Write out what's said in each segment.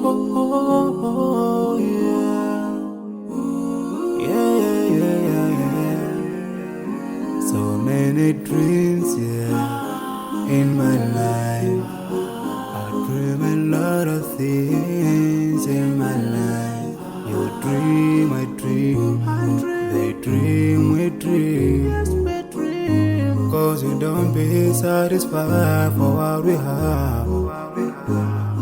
Oh, yeah. Yeah, yeah, yeah, yeah. So many dreams, yeah, in my life. I dream a lot of things in my life. You dream, I dream. They dream, we dream. Cause we don't be satisfied for what we have.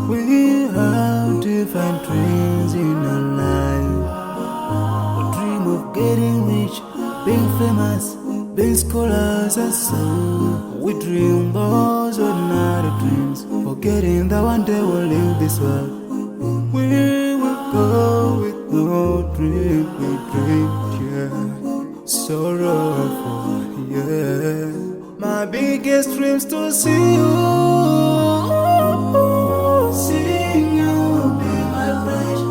We have different dreams in our life. We dream of getting rich, being famous, being scholars and so. We dream those ordinary dreams, forgetting that one day we'll leave this world. We will go with no dream, we dream, yeah. Sorrowful, yeah. My biggest dreams to see you. Seeing you will be my wish,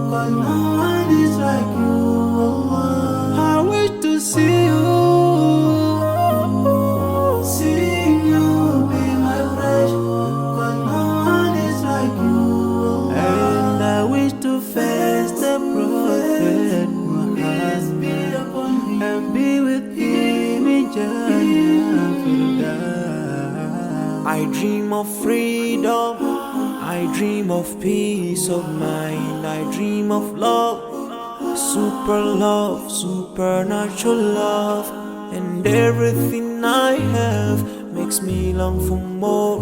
cause no one is like you. I wish to see you. Seeing you will be my wish, cause no one is like you. And I wish to face the prophet Muhammad and be with him in Jannah. I dream of freedom, I dream of peace of mind, I dream of love, supernatural love, and everything I have makes me long for more.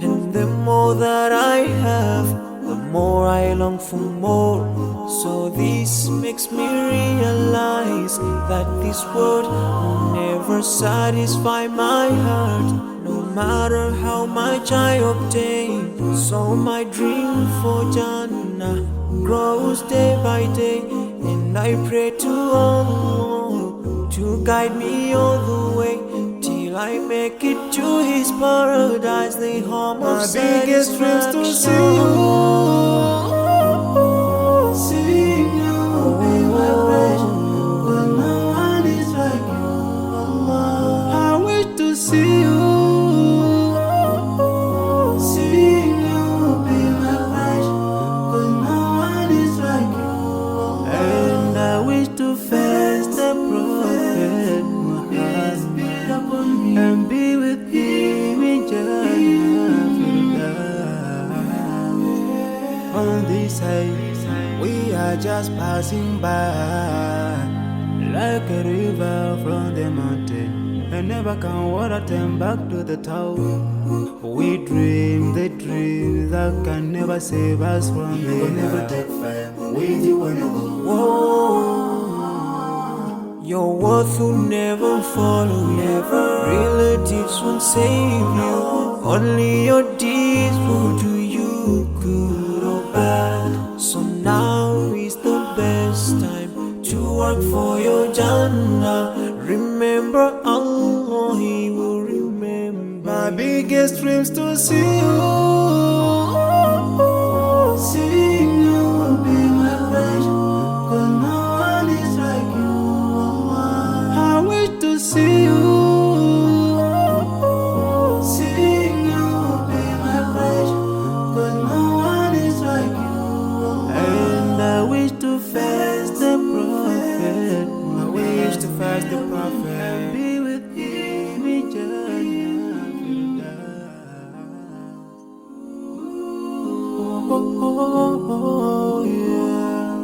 And the more that I have, the more I long for more. So this makes me realize that this world will never satisfy my heart, no matter how much I obtain. So my dream for Jannah grows day by day, and I pray to Allah to guide me all the way till I make it to His paradise, the home of satisfaction. My biggest dreams to see you. Seeing you will be my wish, cause no one is like you. I wish to see you. Seeing you will be my wish, cause no one is like you. And I wish to face the prophet Muhammad and be with him in Jannah. On this side, we are just passing by, like a river from the mountain, and never can water turn back to the town. We dream the dreams that can never save us from the will never take fire with you when you go. Whoa. Your worth will never follow you, relatives won't save you, only your deeds will do you good or bad. So now is the best time to work for your Jannah. Remember Allah, He will remember. My biggest dreams to see you. Seeing you will be my wish, cause no one is like you. I wish to see you. Seeing you will be my wish, cause no one is like you. And I wish to face the prophet. I wish to face the prophet and be with him in Jannah. Oh, yeah.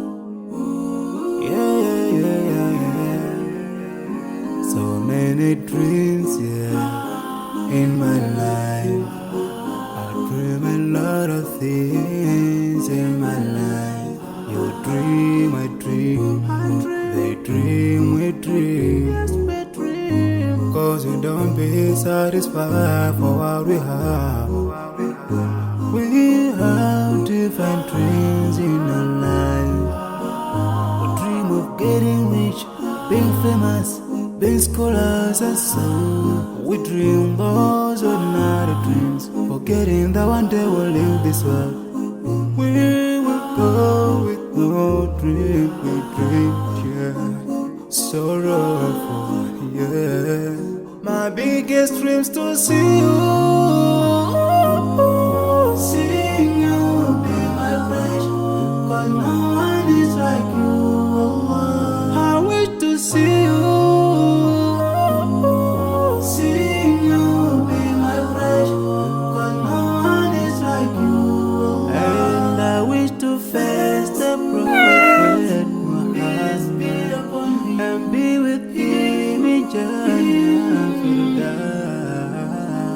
Yeah, yeah, yeah, yeah. So many dreams, yeah, in my life. I dream a lot of things in my life. You dream, I dream. They dream, we dream. Cause we don't be satisfied for what we have. We have different dreams in our life. We dream of getting rich, being famous, being scholars and so. We dream those ordinary dreams, forgetting that one day we'll leave this world. We will go with no dream, we dream, yeah. Sorrowful, yeah. My biggest dreams to see you. Seeing you will be my face the Prophet Muhammad and be with him in Jannah.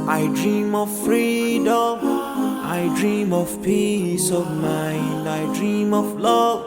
I dream of freedom, I dream of peace of mind, I dream of love.